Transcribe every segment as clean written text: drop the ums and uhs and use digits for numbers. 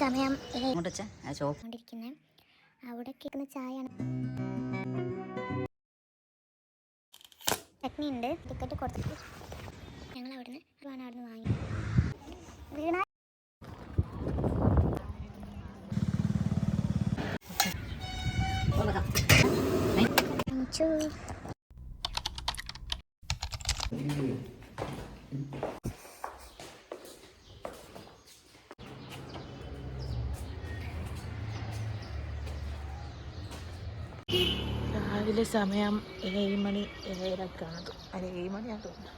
സമയം കൊണ്ടിരിക്കുന്നത് അവിടെ കേൾക്കുന്ന ചായയാണ്. ചട്നി ഉണ്ട്, ടിക്കറ്റ് കൊടുത്തിട്ട് ഞങ്ങൾ അവിടുന്ന് വാങ്ങി. വീണ രാവിലെ സമയം 7 മണി 7:30 അല്ല 7 മണിയാണെന്ന് തോന്നുന്നു.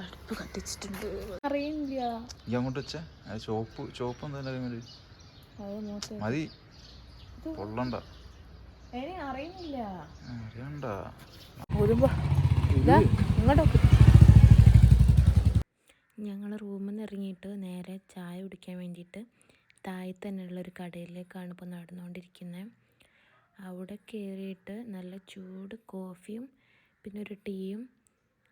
അടുപ്പ് കത്തിച്ചിട്ടുണ്ട്. അറിയില്ല അങ്ങോട്ട് വെച്ച ചോപ്പ് മതി പൊള്ളണ്ട. അറിയുന്നില്ല അറിയണ്ട. ഞങ്ങൾ റൂമിൽ നിന്ന് ഇറങ്ങിയിട്ട് നേരെ ചായ കുടിക്കാൻ വേണ്ടിയിട്ട് താഴെ തന്നെയുള്ളൊരു കടയിലേക്കാണ് ഇപ്പോൾ നടന്നുകൊണ്ടിരിക്കുന്നത്. അവിടെ കയറിയിട്ട് നല്ല ചൂട് കോഫിയും പിന്നെ ഒരു ടീയും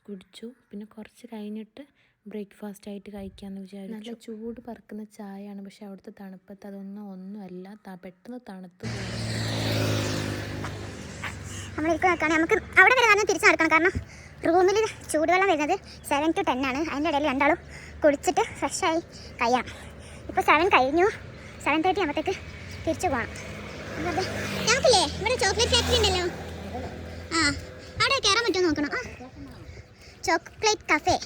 കുടിച്ചു. പിന്നെ കുറച്ച് കഴിഞ്ഞിട്ട് ബ്രേക്ക്ഫാസ്റ്റ് ആയിട്ട് കഴിക്കാമെന്ന് വിചാരിച്ചു. നല്ല ചൂട് പറക്കുന്ന ചായയാണ്, പക്ഷെ അവിടുത്തെ തണുപ്പത്ത് ഒന്നുമല്ല, പെട്ടെന്ന് തണുത്ത് പോകും. നമ്മളിരിക്കുന്നതാണ്. നമുക്ക് അവിടെ വരെ തന്നെ തിരിച്ച് നടക്കണം, കാരണം റൂമിൽ ചൂടുവെള്ളം വരുന്നത് 7 to 10 ആണ്. അതിൻ്റെ ഇടയിൽ രണ്ടാളും കുടിച്ചിട്ട് ഫ്രഷായി കഴിയാം. ഇപ്പോൾ 7 കഴിഞ്ഞു, 7:30 ആകുമ്പോഴത്തേക്ക് തിരിച്ചു പോകണം. ഞങ്ങൾക്കില്ലേ ഇവിടെ ചോക്ലേറ്റ് ഫാക്ടറി ഉണ്ടല്ലോ, അവിടെ കയറാൻ പറ്റുമോ നോക്കണം. Chocolate cafe.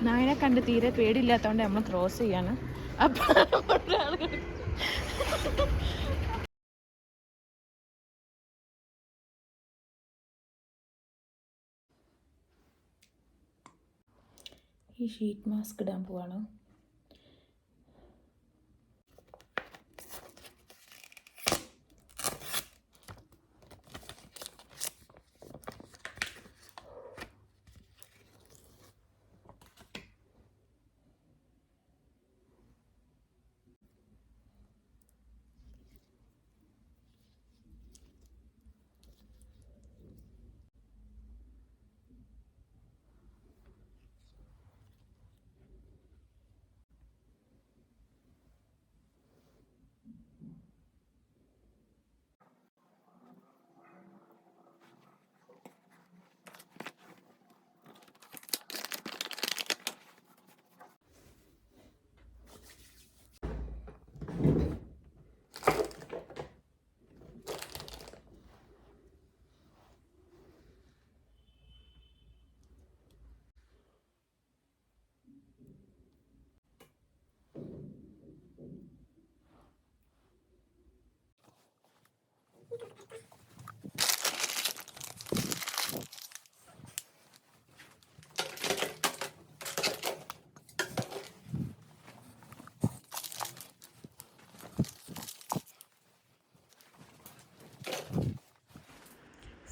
നായനെ കണ്ട് തീരെ പേടിയില്ലാത്തതുകൊണ്ട് നമ്മൾ ക്രോസ് ചെയ്യാണ്. ഈ ഷീറ്റ് മാസ്ക് ഇടാൻ പോവാണ്.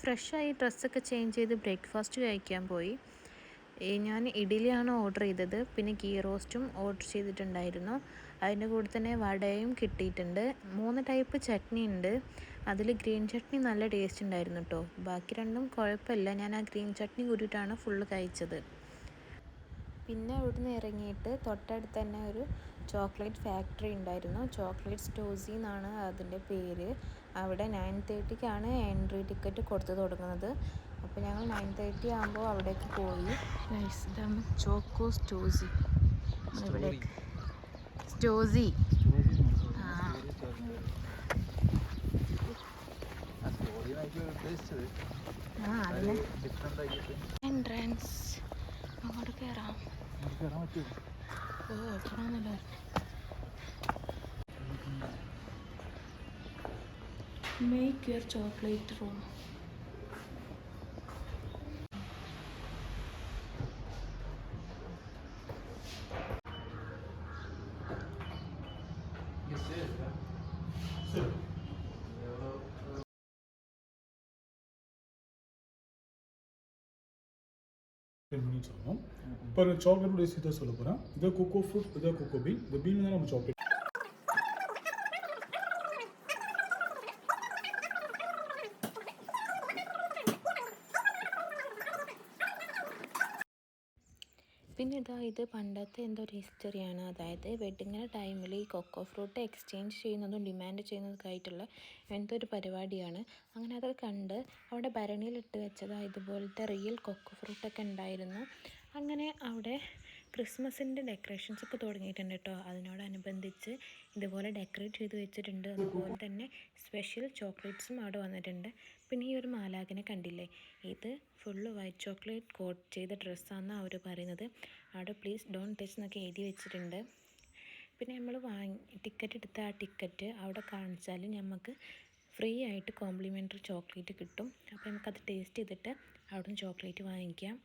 ഫ്രഷായി ഡ്രസ്സൊക്കെ ചേഞ്ച് ചെയ്ത് ബ്രേക്ക്ഫാസ്റ്റ് കഴിക്കാൻ പോയി. ഞാൻ ഇഡ്ഡലിയാണ് ഓർഡർ ചെയ്തത്, പിന്നെ ഗീ റോസ്റ്റും ഓർഡർ ചെയ്തിട്ടുണ്ടായിരുന്നു. അതിൻ്റെ കൂടെ തന്നെ വടയും കിട്ടിയിട്ടുണ്ട്. 3 ടൈപ്പ് ചട്നി ഉണ്ട്. അതിൽ ഗ്രീൻ ചട്നി നല്ല ടേസ്റ്റ് ഉണ്ടായിരുന്നു കേട്ടോ. ബാക്കി രണ്ടും കുഴപ്പമില്ല. ഞാൻ ആ ഗ്രീൻ ചട്നി കൂടിയിട്ടാണ് ഫുള്ള് കഴിച്ചത്. പിന്നെ അവിടുന്ന് ഇറങ്ങിയിട്ട് തൊട്ടടുത്ത് തന്നെ ഒരു ചോക്ലേറ്റ് ഫാക്ടറി ഉണ്ടായിരുന്നു. ചോക്ലേറ്റ് സ്റ്റോസി എന്നാണ് അതിൻ്റെ പേര്. അവിടെ 9:30-ക്കാണ് എൻട്രി ടിക്കറ്റ് കൊടുത്തു തുടങ്ങുന്നത്. അപ്പോൾ ഞങ്ങൾ 9:30 ആകുമ്പോൾ അവിടേക്ക് പോയി. ഇതാണ് ചോക്കോ സ്റ്റോസി. ഇവിടേക്ക് സ്റ്റോസി എൻട്രൻസ്. അങ്ങോട്ട് കയറാം. കാണാനല്ല. Make your chocolate room. 10 minutes ஆகும். இப்போ சாக்லேட் ரெசிபி சொல்ல போகிறேன். இது கோகோ ஃப்ரூட், இது கோகோ பீன். இந்த பீன் தான் நம்ம சாக்லேட். പിന്നെ ഇത് പണ്ടത്തെ എന്തോ ഒരു ഹിസ്റ്ററിയാണ്. അതായത് വെഡിങ്ങിൻ്റെ ടൈമിൽ ഈ കൊക്കോ ഫ്രൂട്ട് എക്സ്ചേഞ്ച് ചെയ്യുന്നതും ഡിമാൻഡ് ചെയ്യുന്നതൊക്കെ ആയിട്ടുള്ള എന്തോ ഒരു പരിപാടിയാണ്. അങ്ങനെ അതൊക്കെ കണ്ട് അവിടെ ഭരണിയിലിട്ട് വെച്ചത് ഇതുപോലത്തെ റിയൽ കൊക്കോ ഫ്രൂട്ടൊക്കെ ഉണ്ടായിരുന്നു. അങ്ങനെ അവിടെ ക്രിസ്മസിൻ്റെ ഡെക്കറേഷൻസ് ഒക്കെ തുടങ്ങിയിട്ടുണ്ട് കേട്ടോ. അതിനോടനുബന്ധിച്ച് ഇതുപോലെ ഡെക്കറേറ്റ് ചെയ്ത് വെച്ചിട്ടുണ്ട്. അതുപോലെ തന്നെ സ്പെഷ്യൽ ചോക്ലേറ്റ്സും അവിടെ വന്നിട്ടുണ്ട്. പിന്നെ ഈ ഒരു മാലാഖിനെ കണ്ടില്ലേ, ഇത് ഫുള്ള് വൈറ്റ് ചോക്ലേറ്റ് കോട്ട് ചെയ്ത ഡ്രസ്സാണെന്ന് അവർ പറയുന്നത്. അവിടെ പ്ലീസ് ഡോണ്ട് ടച്ച് എന്നൊക്കെ എഴുതി വെച്ചിട്ടുണ്ട്. പിന്നെ നമ്മൾ ടിക്കറ്റ് എടുത്ത ആ ടിക്കറ്റ് അവിടെ കാണിച്ചാൽ നമുക്ക് ഫ്രീ ആയിട്ട് കോംപ്ലിമെൻ്ററി ചോക്ലേറ്റ് കിട്ടും. അപ്പോൾ നമുക്കത് ടേസ്റ്റ് ചെയ്തിട്ട് അവിടെ നിന്ന് ചോക്ലേറ്റ് വാങ്ങിക്കാം.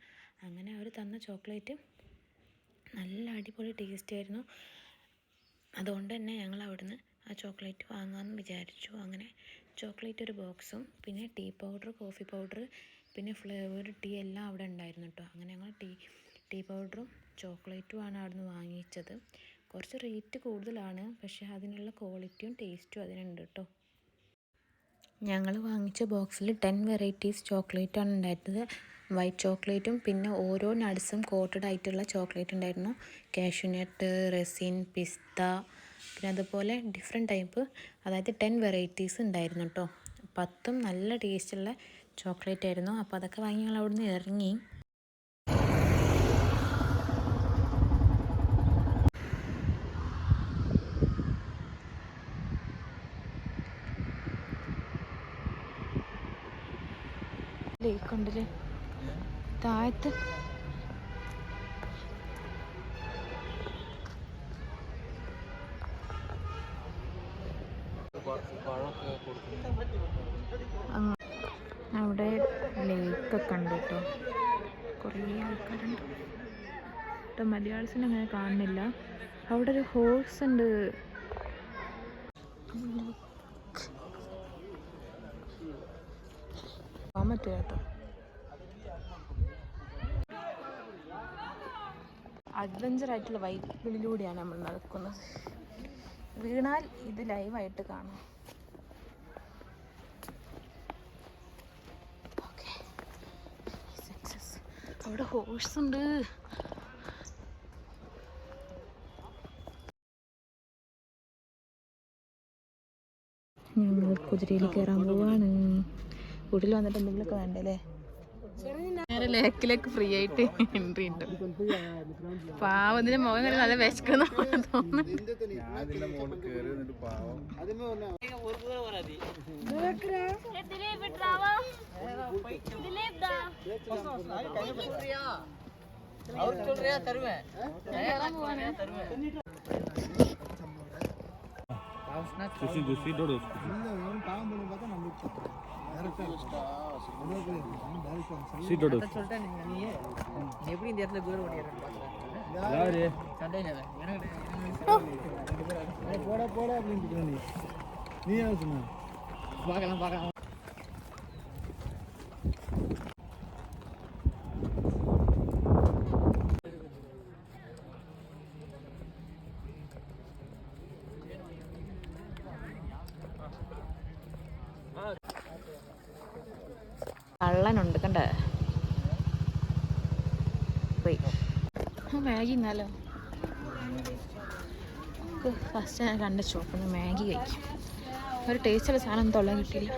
അങ്ങനെ അവർ തന്ന ചോക്ലേറ്റ് നല്ല അടിപൊളി ടേസ്റ്റ് ആയിരുന്നു. അതുകൊണ്ട് തന്നെ ഞങ്ങൾ അവിടുന്ന് ആ ചോക്ലേറ്റ് വാങ്ങാമെന്ന് വിചാരിച്ചു. അങ്ങനെ ചോക്ലേറ്റ് ഒരു ബോക്സും പിന്നെ ടീ പൗഡർ, കോഫി പൗഡർ, പിന്നെ ഫ്ലേവേർഡ് ടീ എല്ലാം അവിടെ ഉണ്ടായിരുന്നു കേട്ടോ. അങ്ങനെ ഞങ്ങൾ ടീ പൗഡറും ചോക്ലേറ്റുമാണ് അവിടെ നിന്ന് വാങ്ങിച്ചത്. കുറച്ച് റേറ്റ് കൂടുതലാണ്, പക്ഷേ അതിനുള്ള ക്വാളിറ്റിയും ടേസ്റ്റും അതിനുണ്ട് കേട്ടോ. ഞങ്ങൾ വാങ്ങിച്ച ബോക്സിൽ 10 വെറൈറ്റീസ് ചോക്ലേറ്റാണ് ഉണ്ടായിരുന്നത്. വൈറ്റ് ചോക്ലേറ്റും പിന്നെ ഓരോ നട്ട്സും കോട്ടഡ് ആയിട്ടുള്ള ചോക്ലേറ്റ് ഉണ്ടായിരുന്നു. കാഷ്യൂനട്ട്, റെസിൻ, പിസ്ത, പിന്നെ അതുപോലെ ഡിഫറെൻറ്റ് ടൈപ്പ്, അതായത് 10 വെറൈറ്റീസ് ഉണ്ടായിരുന്നു കേട്ടോ. 10ഉം നല്ല ടേസ്റ്റുള്ള ചോക്ലേറ്റ് ആയിരുന്നു. അപ്പോൾ അതൊക്കെ വാങ്ങി ഞങ്ങൾ അവിടെ നിന്ന് ഇറങ്ങി. ലേക്ക് ഉണ്ടല്ലേ താഴത്ത്. അവിടെ ലേക്കൊക്കെ ഉണ്ട് കേട്ടോ. കുറേ ആൾക്കാരുണ്ട് കേട്ടോ. മലയാളീസിനെ അങ്ങനെ കാണുന്നില്ല. അവിടെ ഒരു ഹോഴ്സ് ഉണ്ട്. പോകാൻ പറ്റില്ല കേട്ടോ. അഡ്വഞ്ചറായിട്ടുള്ള വൈപ്പിലൂടെയാണ് നമ്മൾ നടക്കുന്നത്. വീണാൽ ഇത് ലൈവായിട്ട് കാണാം. Okay, success. അവിടെ ഹോഴ്സ് ഉണ്ട്. ഞങ്ങൾ കുതിരയിൽ കയറാൻ പോവാണ്. വീട്ടിൽ വന്നിട്ട് എന്തെങ്കിലുമൊക്കെ വേണ്ടല്ലേ. നേരെ ലേക്കിലേക്ക് ഫ്രീ ആയിട്ട് എൻട്രി കിട്ടും. പാവത്തിന്റെ മുഖം കണ്ട് നല്ല വിശക്കുന്ന തോന്നുന്നു. எப்படி இந்த இடத்துல குதிரை ஓடிடுறேன் போட போட அப்படின்னு நீ என்ன சொன்ன? பார்க்கலாம் பார்க்கலாம். കള്ളനുണ്ട് കണ്ട പോയി. മാഗി എന്നാലോ ഫസ്റ്റ് ഞാൻ കണ്ട ഷോപ്പിൽ മാഗി കഴിക്കും. ഒരു ടേസ്റ്റുള്ള സാധനം തൊള്ളാൻ കിട്ടിയില്ല.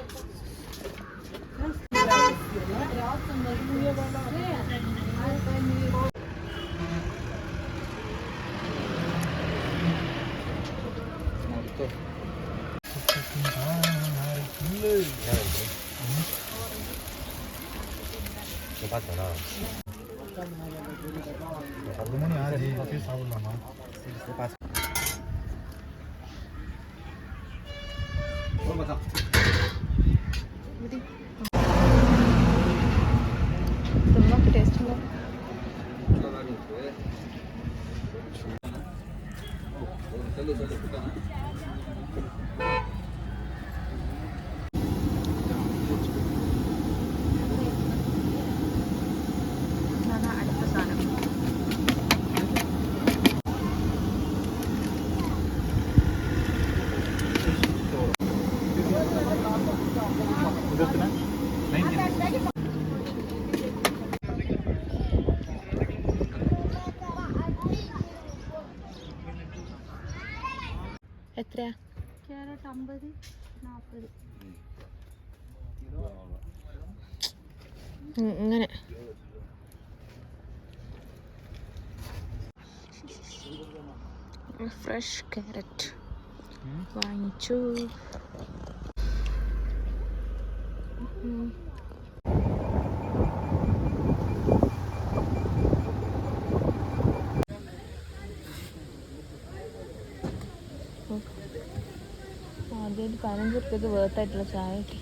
பார்த்தா அது மணி ஆச்சு. அப்படியே சாப்பிடலாமா? சரி பாஸ். ತುಂಬ ಟೇಸ್ಟ್ ಇಲ್ಲ. അടുത്ത എത്രയാ? ക്യാരറ്റ് 50, 40. ഇങ്ങനെ ഫ്രഷ് ക്യാരറ്റ് വാങ്ങിച്ചു. ആദ്യമായിട്ട് 15 റുപ്യക്ക് വേർത്തായിട്ടുള്ള ചായ കിട്ടി.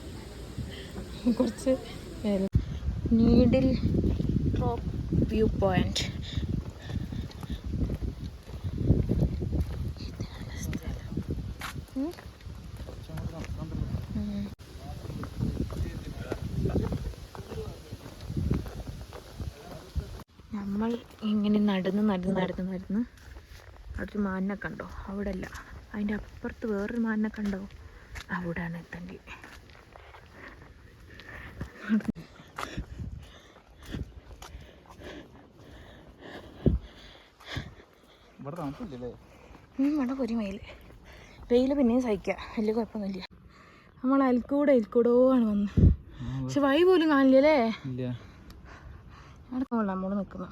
കുറച്ച് നീഡിൽ റോക്ക് വ്യൂ പോയിന്റ്. നമ്മൾ ഇങ്ങനെ നടന്ന് അവിടൊരു മാനിനെ കണ്ടോ? അവിടെ അല്ല, അതിൻ്റെ അപ്പുറത്ത് വേറൊരു മാനിനെ കണ്ടോ? അവിടെയാണ് എത്തേണ്ടത്. ഇവിടെ ഒരു മയിൽ. വെയിൽ പിന്നെയും സഹിക്കാം, വലിയ കുഴപ്പമൊന്നുമില്ല. നമ്മൾ അയൽക്കൂടോ ആണ് വന്ന്, പക്ഷെ വഴി പോലും കാണില്ലല്ലേ. അവിടെ നമ്മൾ നിൽക്കുന്നു.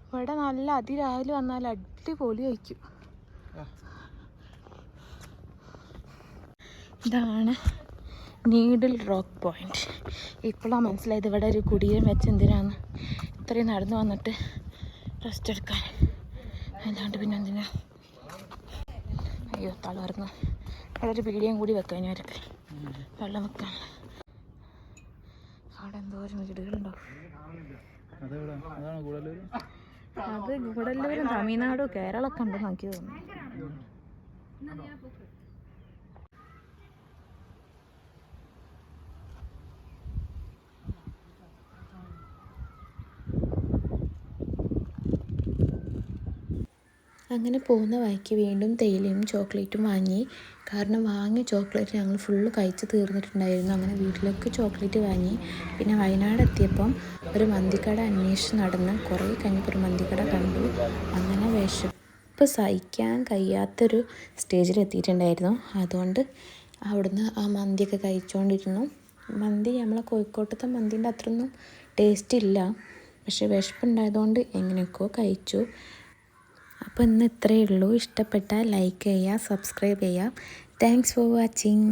ഇവിടെ നല്ല അതിരാവിലെ വന്നാൽ അടിപൊളി കഴിക്കും. ഇതാണ് നീഡിൽ റോക്ക് പോയിന്റ്. ഇപ്പോഴാണ് മനസ്സിലായത് ഇവിടെ ഒരു കുടീരം വെച്ച് എന്തിനാന്ന്. ഇത്രയും നടന്നു വന്നിട്ട് റെസ്റ്റ് എടുക്കാൻ, അല്ലാണ്ട് പിന്നെ എന്തിനാ. അയ്യോ തളർന്ന്. അവിടെ ഒരു പീടിയും കൂടി വെക്കാൻ ഞാനൊക്കെ വെള്ളം വെക്കാൻ. അവിടെ എന്തോരം വീടുകളുണ്ടാവും. അത് ഗൂഡല്ലൂരും തമിഴ്നാടും കേരളമൊക്കെ ഉണ്ടെന്ന് എനിക്ക് തോന്നുന്നു. അങ്ങനെ പോകുന്ന വഴിക്ക് വീണ്ടും തേയിലയും ചോക്ലേറ്റും വാങ്ങി. കാരണം വാങ്ങിയ ചോക്ലേറ്റ് ഞങ്ങൾ ഫുള്ള് കഴിച്ച് തീർന്നിട്ടുണ്ടായിരുന്നു. അങ്ങനെ വീട്ടിലേക്ക് ചോക്ലേറ്റ് വാങ്ങി. പിന്നെ വയനാട് എത്തിയപ്പം ഒരു മന്തിക്കട അന്വേഷിച്ച് നടന്ന് കുറേ കഴിഞ്ഞപ്പോൾ ഒരു മന്തിക്കട കണ്ടു. അങ്ങനെ വിശപ്പ് സഹിക്കാൻ കഴിയാത്തൊരു സ്റ്റേജിലെത്തിയിട്ടുണ്ടായിരുന്നു. അതുകൊണ്ട് അവിടുന്ന് ആ മന്തിയൊക്കെ കഴിച്ചുകൊണ്ടിരുന്നു. മന്തി നമ്മളെ കോഴിക്കോട്ടത്തെ മന്തിൻ്റെ അത്രയൊന്നും ടേസ്റ്റ് ഇല്ല, പക്ഷേ വിശപ്പുണ്ടായതുകൊണ്ട് എങ്ങനെയൊക്കെയോ കഴിച്ചു. അപ്പോൾ ഇന്ന് ഇത്രയേ ഉള്ളൂ. ഇഷ്ടപ്പെട്ടാൽ ലൈക്ക് ചെയ്യുക, സബ്സ്ക്രൈബ് ചെയ്യുക. Thanks for watching.